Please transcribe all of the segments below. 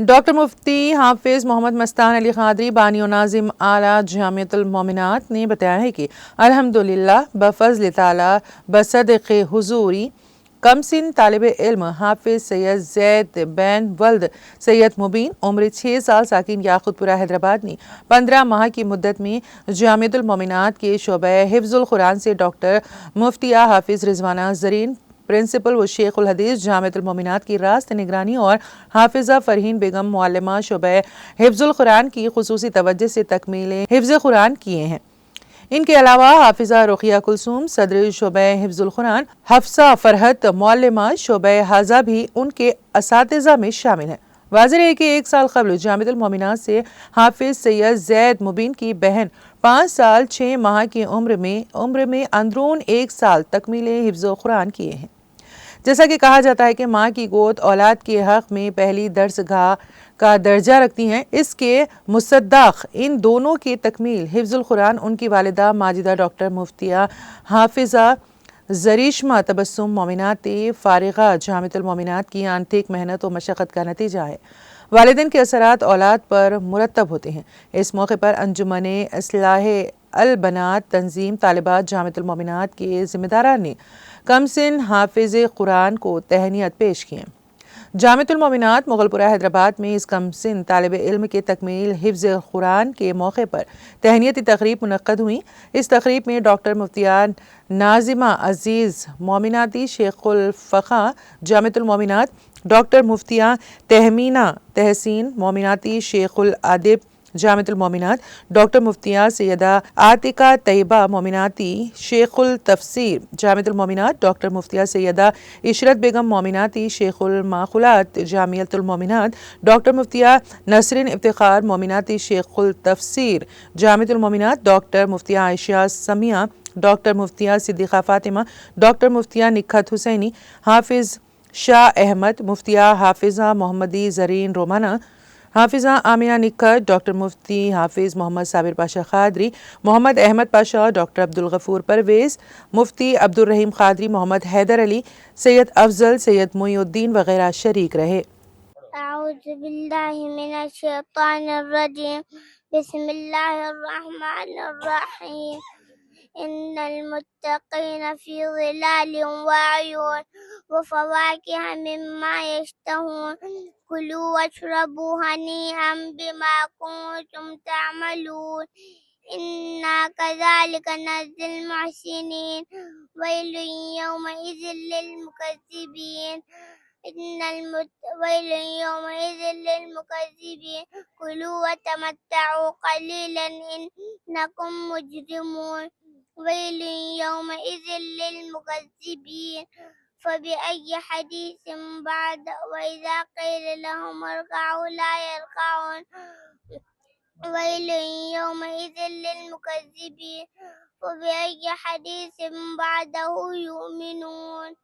Doctor مفتی حافظ محمد مستان علی قادری بانی و ناظم اعلیٰ جامعۃ المومنات نے بتایا ہے کہ الحمدللہ بفضل تعالی بصدق حضوری کمسن طالب علم حافظ سید زید بن ولد سید مبین عمر 6 سال ساکن یاقوت پورہ حیدرآباد نے 15 ماہ کی مدت میں جامعۃ المومنات کے شعبہ حفظ القرآن سے ڈاکٹر مفتیہ حافظ رضوانہ زرین پرنسپل و شیخ الحدیث جامعۃ المومنات کی راست نگرانی اور حافظہ فرحین بیگم معلمہ شعبہ حفظ القرآن کی خصوصی توجہ سے تکمیل حفظ قرآن کیے ہیں۔ ان کے علاوہ حافظہ رقیہ کلثوم صدر شعبہ حفظ القرآن حفصہ فرحت معلمہ شعبہ حاضہ بھی ان کے اساتذہ میں شامل ہیں۔ واضح ہے کہ 1 سال قبل جامعۃ المومنات سے حافظ سید زید مبین کی بہن 5 سال 6 ماہ کی عمر میں اندرون 1 سال تکمیل حفظ قرآن کیے ہیں۔ جیسا کہ کہا جاتا ہے کہ ماں کی گود اولاد کے حق میں پہلی درس گاہ کا درجہ رکھتی ہیں، اس کے مصداق ان دونوں کی تکمیل حفظ القرآن ان کی والدہ ماجدہ ڈاکٹر مفتیہ حافظہ زریشمہ تبسم مومنات فارغہ جامعۃ المومنات کی انتھک محنت و مشقت کا نتیجہ ہے۔ والدین کے اثرات اولاد پر مرتب ہوتے ہیں۔ اس موقع پر انجمن اصلاح البنات تنظیم طالبات جامعۃ المومنات کے ذمہ داران نے کمسن حافظ قرآن کو تہنیت پیش کی۔ جامعۃ المومنات مغل پورہ حیدرآباد میں اس کمسن طالب علم کے تکمیل حفظ قرآن کے موقع پر تہنیتی تقریب منعقد ہوئی۔ اس تقریب میں ڈاکٹر مفتیہ ناظمہ عزیز مومناتی شیخ الفقہ جامعۃ المومنات، ڈاکٹر مفتیہ تہمینہ تحسین مومناتی شیخ الادب جامعۃ المومنات، ڈاکٹر مفتیہ سیدہ عاتقہ طیبہ مومناتی شیخ التفسیر جامعۃ المومنات، ڈاکٹر مفتیہ سیدہ عشرت بیگم مومناتی شیخ المعقولات جامعۃ المومنات، ڈاکٹر مفتیہ نسرین افتخار مومناتی شیخ التفسیر جامعۃ المومنات، ڈاکٹر مفتیہ عائشہ سمیہ، ڈاکٹر مفتیہ صدیقہ فاطمہ، ڈاکٹر مفتیہ نکھت حسینی، حافظ شاہ احمد، مفتیہ حافظہ محمدی زرین رومانہ، حافظہ آمنہ نکھت، ڈاکٹر مفتی حافظ محمد صابر پاشا قادری، محمد احمد پاشا، ڈاکٹر عبدالغفور پرویز، مفتی عبدالرحیم قادری، محمد حیدر علی، سید افضل، سید محی الدین وغیرہ شریک رہے۔ اعوذ باللہ من الشیطان الرجیم، بسم اللہ الرحمن الرحیم۔ ان المتقین فی ظلال وعیون وفواکہ مما یشتہون کلوا واشربوا ہنیئا بما کنتم تعملون انا کذالک نجزی المحسنین ویل یومئذ للمکذبین ویل یومئذ للمکذبین کلوا وتمتعوا قلیلا انکم مجرمون ویل یومئذ للمکذبین فبأي حديث بعد وإذا قيل لهم اركعوا لا يركعون ويل يومئذ للمكذبين فبأي حديث بعده يؤمنون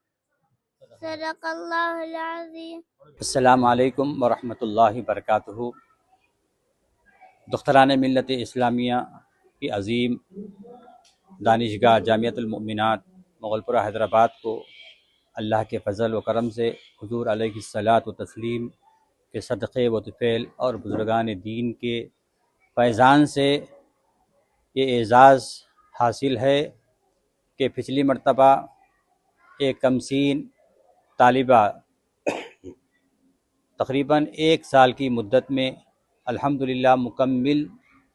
صدق اللہ العظیم۔ السلام علیکم ورحمۃ اللہ وبرکاتہ۔ دختران ملت اسلامیہ کی عظیم دانشگاہ جامعۃ المومنات مغل پورہ حیدرآباد کو اللہ کے فضل و کرم سے حضور علیہ الصلاۃ و تسلیم کے صدقے و طفیل اور بزرگان دین کے فیضان سے یہ اعزاز حاصل ہے کہ پچھلی مرتبہ ایک کمسین طالبہ تقریباً 1 سال کی مدت میں الحمدللہ مکمل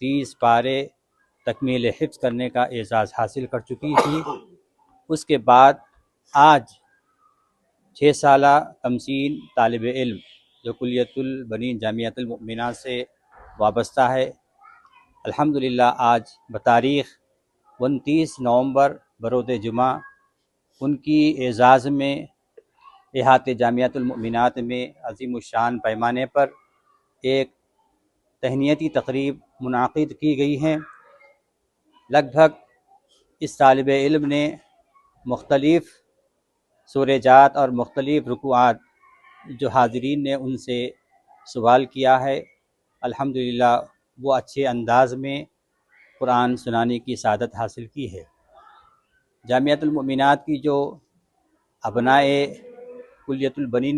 30 پارے تکمیل حفظ کرنے کا اعزاز حاصل کر چکی تھی۔ اس کے بعد آج 6 سالہ کمسین طالب علم جو کلیۃ البنین جامعۃ المومنات سے وابستہ ہے، الحمدللہ آج بتاریخ 29 نومبر بروز جمعہ ان کی اعزاز میں احاطہ جامعۃ المومنات میں عظیم الشان پیمانے پر ایک تہنیتی تقریب منعقد کی گئی ہے۔ لگ بھگ اس طالب علم نے مختلف سورہ جات اور مختلف رکوعات جو حاضرین نے ان سے سوال کیا ہے، الحمدللہ وہ اچھے انداز میں قرآن سنانے کی سعادت حاصل کی ہے۔ جامعۃ المومنات کی جو ابنائے کلیۃ البنین